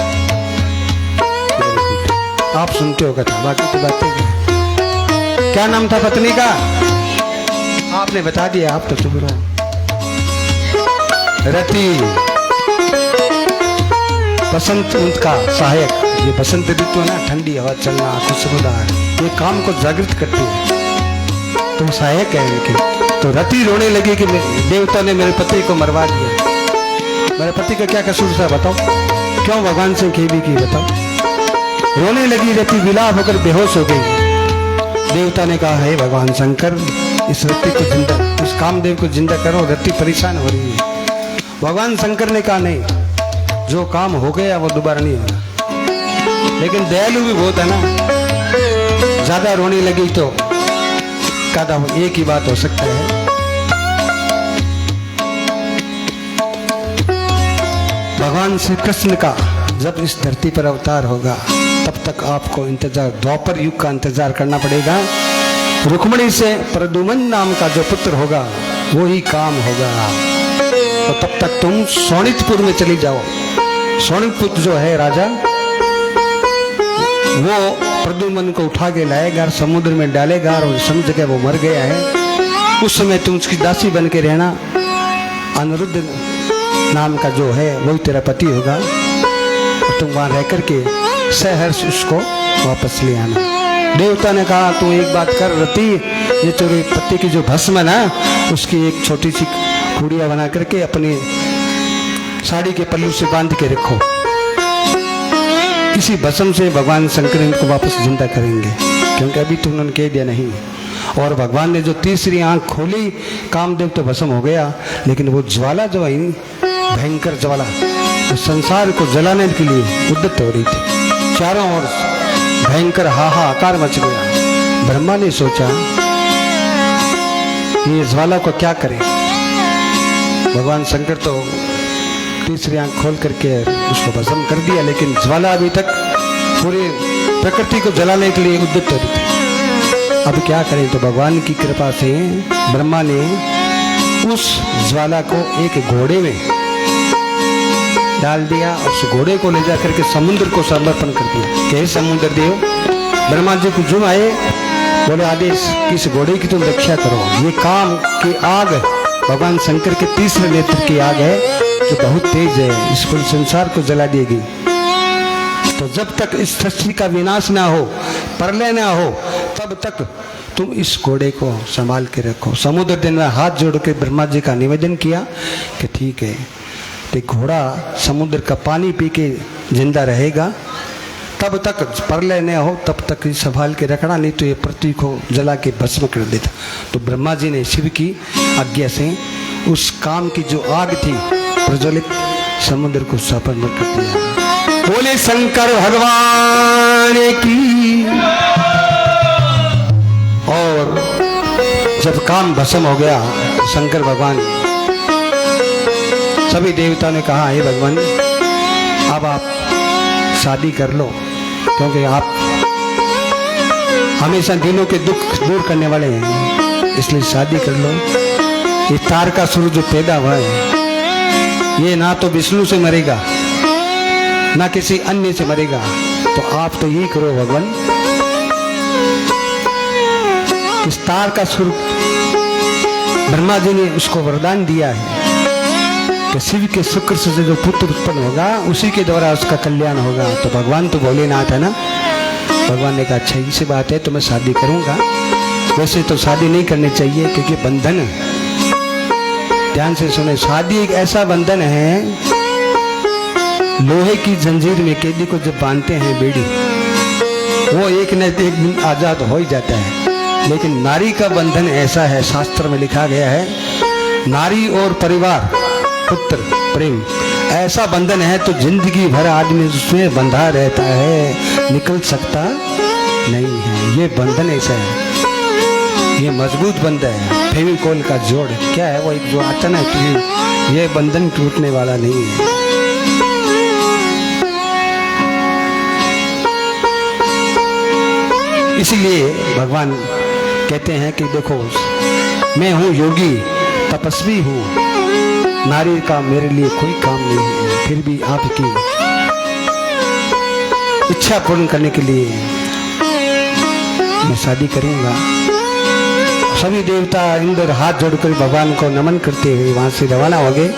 आप सुनते हो कथा, बाकी तो बातें क्या नाम था पत्नी का? आपने बता दिया, आप तो चुप रहो। रति बसंत का सहायक, ये बसंत ऋतु है ना, ठंडी हवा चलना, खुशबूदार, ये काम को जागृत करती है, तो सहायक है इनके। तो रति रोने लगी कि देवता ने मेरे पति को मरवा दिया। मेरे पति का क्या कसूर था बताओ, क्यों भगवान से खेबी की बताओ। रोने लगी रति, विलाप होकर बेहोश हो गई। देवता ने कहा, हे भगवान शंकर, इस रति को जिंदा, इस कामदेव को जिंदा करो, रति परेशान हो रही है। भगवान शंकर ने कहा, नहीं, जो काम हो गया वो दोबारा नहीं होगा। लेकिन दयालु भी बहुत है ना, ज्यादा रोने लगी तो कहता हूं एक ही बात हो सकता है, भगवान श्री कृष्ण का जब इस धरती पर अवतार होगा तब तक आपको इंतजार, द्वापर युग का इंतजार करना पड़ेगा। रुक्मिणी से प्रद्युम्न नाम का जो पुत्र होगा वो ही काम होगा। तो तब तक तुम शोणितपुर में चली जाओ। शोणितपुर जो है राजा, वो प्रद्युम्न को उठा के लाएगा, समुद्र में डालेगा और समझ के वो मर गया है। उस समय तुम उसकी दासी बन के रहना। अनिरुद्ध नाम का जो है वही तेरा पति होगा, और तुम वहां रह करके सहर्ष उसको वापस ले आना। देवता ने कहा, तू एक बात कर रति, ये तेरे पति की जो भस्म है ना, उसकी एक छोटी सी गुड़िया बना करके अपनी साड़ी के पल्लू से बांध के रखो। इसी भस्म से भगवान शंकर इनको वापस जिंदा करेंगे, क्योंकि अभी तो उन्होंने कह दिया नहीं। और भगवान ने जो तीसरी आंख खोली, कामदेव तो भस्म हो गया, लेकिन वो ज्वाला जो है भयंकर ज्वाला, तो संसार को जलाने के लिए उद्यत हो रही थी। चारों ओर भयंकर हाहाकार मच गया। ब्रह्मा ने सोचा ये ज्वाला को क्या करें। भगवान शंकर तो तीसरी आंख खोल करके उसको भस्म कर दिया, लेकिन ज्वाला अभी तक पूरी प्रकृति को जलाने के लिए उद्यत हो रही थी। अब क्या करें, तो भगवान की कृपा से ब्रह्मा ने उस ज्वाला को एक घोड़े में डाल दिया, और उस घोड़े को ले जा करके समुद्र को समर्पण कर दिया कि हे समुद्र देव। ब्रह्मा जी को जुम आए, बोले आदेश किस घोड़े की तुम रक्षा करो। ये काम की आग भगवान शंकर के तीसरे नेत्र की आग है जो बहुत तेज है, इस पूरे संसार को जला देगी। तो जब तक इस सृष्टि का विनाश ना हो, प्रलय ना हो, तब तक तुम इस घोड़े को संभाल के रखो। समुद्र दिन में हाथ जोड़ के ब्रह्मा जी का निवेदन किया कि ठीक है, तो घोड़ा समुद्र का पानी पी के जिंदा रहेगा, तब तक प्रलय न हो तब तक संभाल के रखना, नहीं तो ये पृथ्वी को जला के भस्म कर देता। तो ब्रह्मा जी ने शिव की आज्ञा से उस काम की जो आग थी प्रज्वलित, समुद्र को समर्पण कर दिया। बोले शंकर भगवान की। और जब काम भस्म हो गया, शंकर भगवान, सभी देवताओं ने कहा, हे भगवान अब आप शादी कर लो, क्योंकि आप हमेशा दिलों के दुख दूर करने वाले हैं, इसलिए शादी कर लो। ये तारकासुर जो पैदा हुआ है, ये ना तो विष्णु से मरेगा ना किसी अन्य से मरेगा, तो आप तो यही करो भगवान, इस तारकासुर ब्रह्मा जी ने उसको वरदान दिया है कि शिव के शुक्र से जो पुत्र उत्पन्न होगा उसी के द्वारा उसका कल्याण होगा। तो भगवान तो भोलेनाथ है ना, भगवान ने कहा अच्छा ही सी बात है, तो मैं शादी करूंगा। वैसे तो शादी नहीं करनी चाहिए क्योंकि बंधन है, ध्यान से सुने, शादी एक ऐसा बंधन है, लोहे की जंजीर में कैदी को जब बांधते हैं बेड़ी, वो एक न एक दिन आजाद हो ही जाता है। लेकिन नारी का बंधन ऐसा है, शास्त्र में लिखा गया है, नारी और परिवार, पुत्र, प्रेम, ऐसा बंधन है तो जिंदगी भर आदमी उसमें बंधा रहता है, निकल सकता नहीं है। ये बंधन ऐसा है, ये मजबूत बंधन है, फेविकोल का जोड़ क्या है, वो एक जो आता ना, ये बंधन टूटने वाला नहीं है। इसलिए भगवान कहते हैं कि देखो मैं हूँ योगी, तपस्वी हूँ, नारी का मेरे लिए कोई काम नहीं है, फिर भी आपकी इच्छा पूर्ण करने के लिए मैं शादी करूंगा। सभी देवता इंद्र हाथ जोड़कर भगवान को नमन करते हुए वहां से रवाना हो गए।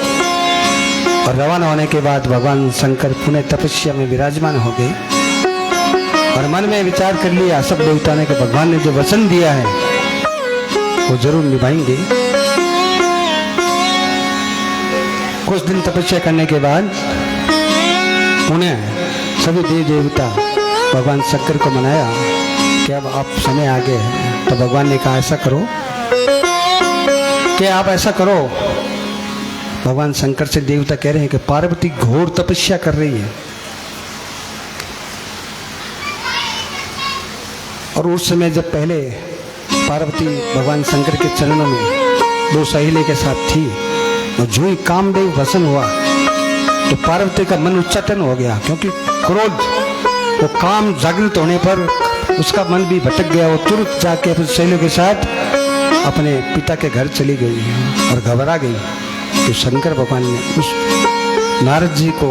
और रवाना होने के बाद भगवान शंकर पुनः तपस्या में विराजमान हो गए और मन में विचार कर लिया सब देवता ने कि भगवान ने जो वचन दिया है वो जरूर निभाएंगे। कुछ दिन तपस्या करने के बाद पुनः सभी देव देवता भगवान शंकर को मनाया कि अब आप समय आ गए हैं। तो भगवान ने कहा ऐसा करो कि आप ऐसा करो। भगवान शंकर से देवता कह रहे हैं कि पार्वती घोर तपस्या कर रही है और उस समय जब पहले पार्वती भगवान शंकर के चरणों में दो सहेली के साथ थी और जो ही कामदेव भस्म हुआ तो पार्वती का मन उच्चाटन हो गया, क्योंकि क्रोध वो काम जागृत होने पर उसका मन भी भटक गया। वो तुरंत जाके अपने सहेलियों के साथ अपने पिता के घर चली गई और घबरा गई। तो शंकर भगवान ने उस नारद जी को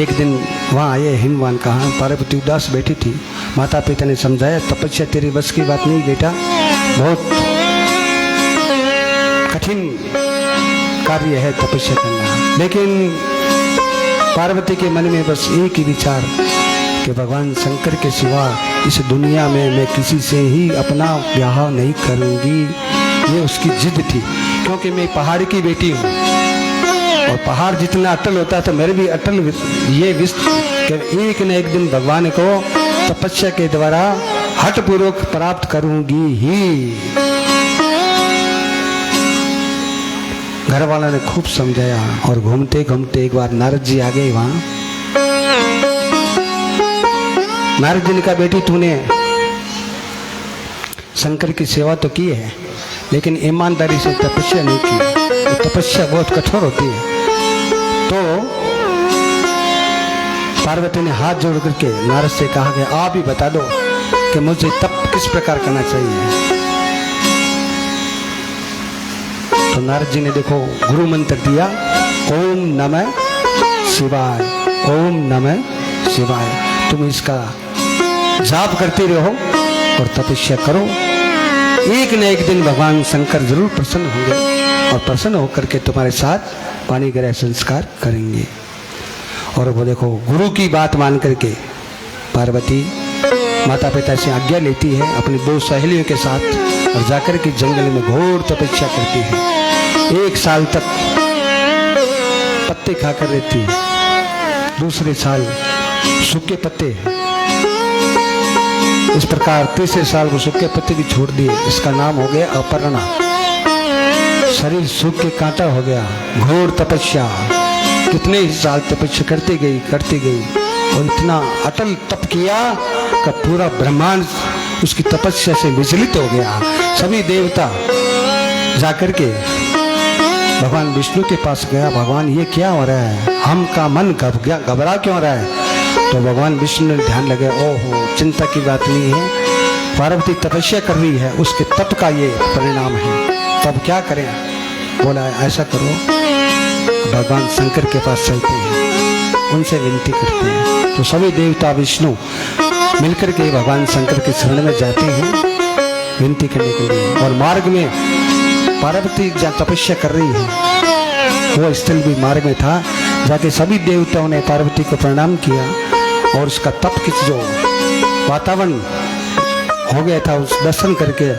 एक दिन वहाँ आए हिमवान कहा, पार्वती उदास बैठी थी। माता पिता ने समझाया तपस्या तेरी बस की बात नहीं बेटा, बहुत कठिन कार्य है तपस्या करना। लेकिन पार्वती के मन में बस एक ही विचार कि भगवान शंकर के सिवा इस दुनिया में मैं किसी से ही अपना ब्याह नहीं करूंगी, ये उसकी जिद थी। क्योंकि मैं पहाड़ की बेटी हूँ और पहाड़ जितना अटल होता है तो मेरे भी अटल ये कि एक न एक दिन भगवान को तपस्या के द्वारा हठपूर्वक प्राप्त करूंगी ही। घर वालों ने खूब समझाया और घूमते घूमते एक बार नारद जी आ गए वहां। नारद जी ने कहा बेटी तूने शंकर की सेवा तो की है लेकिन ईमानदारी से तपस्या नहीं की, तो तपस्या बहुत कठोर होती है। तो पार्वती ने हाथ जोड़ करके नारद से कहा कि आप ही बता दो कि मुझे तप किस प्रकार करना चाहिए। तो नारद जी ने देखो गुरु मंत्र दिया, ओम नमः शिवाय, ओम नमः शिवाय। तुम इसका जाप करते रहो और तपस्या करो, एक न एक दिन भगवान शंकर जरूर प्रसन्न होंगे और प्रसन्न होकर के तुम्हारे साथ पानी ग्रह संस्कार करेंगे। और वो देखो गुरु की बात मान करके पार्वती माता पिता से आज्ञा लेती है अपनी दो सहेलियों के साथ और जाकर के जंगल में घोर तपस्या करती है। 1 साल तक पत्ते खाकर रहती है, दूसरे साल सूखे पत्ते। इस प्रकार तीसरे साल को सूखे पत्ते भी छोड़ दिए। इसका नाम हो गया अपर्णा। शरीर सूख के कांटा हो गया। घोर तपस्या कितने ही साल तपस्या करती गई और इतना अटल तप किया कि पूरा ब्रह्मांड उसकी तपस्या से विचलित हो गया। सभी देवता जाकर के भगवान विष्णु के पास गया, भगवान ये क्या हो रहा है, हम का मन घबरा क्यों रहा है। तो भगवान विष्णु ने ध्यान लगे, ओहो चिंता की बात नहीं है, पार्वती तपस्या कर रही है, उसके तप का ये परिणाम है। तब क्या करें। बोला ऐसा करो, भगवान शंकर के पास चलते हैं, उनसे विनती करते हैं। तो सभी देवता विष्णु मिलकर के भगवान शंकर के शरण में जाते हैं विनती करने के लिए। और मार्ग में पार्वती जहाँ तपस्या कर रही है वो स्थल भी मार्ग में था। जाके सभी देवताओं ने पार्वती को प्रणाम किया और उसका तप किस जो वातावरण हो गया था उस दर्शन करके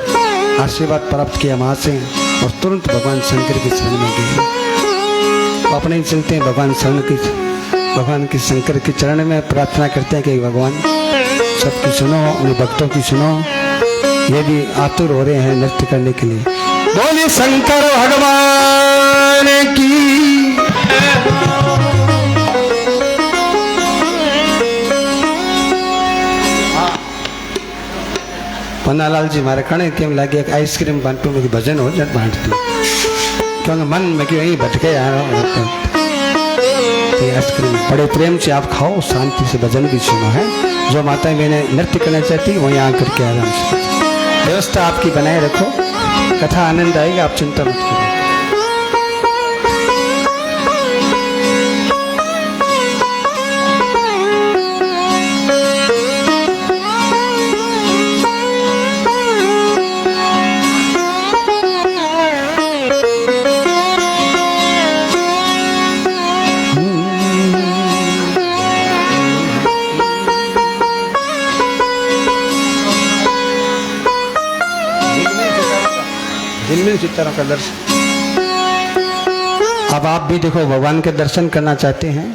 आशीर्वाद प्राप्त किया वहां से और तुरंत भगवान शंकर के शरण में गए। अपने ही चलते हैं भगवान के शंकर के चरण में प्रार्थना करते हैं कि भगवान सबकी सुनो, अपने भक्तों की सुनो, ये भी आतुर हो रहे हैं नृत्य करने के लिए। बोलिए शंकर भगवान की। पन्नालाल जी मारे कणे केम लागे एक आइसक्रीम बांटू में भजन हो जाए बांटती, क्योंकि मन में क्यों यही भटके आ रहा आइसक्रीम बड़े प्रेम से आप खाओ, शांति से भजन भी सुनो है। जो माताएं मैंने नृत्य करना चाहती वहीं आकर के आराम से व्यवस्था आपकी बनाए रखो, कथा आनंद आएगा, आप चिंता मत करो। श्री सीताराम का दर्शन। अब आप भी देखो, भगवान के दर्शन करना चाहते हैं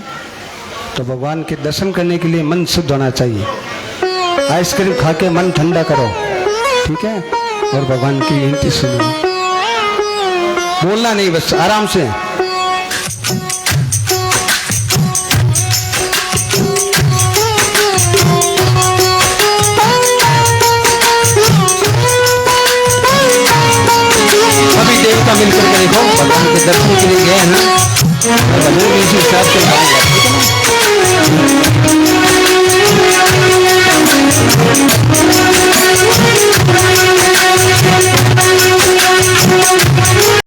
तो भगवान के दर्शन करने के लिए मन शुद्ध होना चाहिए। आइसक्रीम खा के मन ठंडा करो, ठीक है, और भगवान की विनती सुनो, बोलना नहीं, बस आराम से। सभी देवता मिलकर के देखो, भगवान के दर्शन के लिए गए हैं ना, भजन भी इसी हिसाब से गाएंगे, ठीक है ना।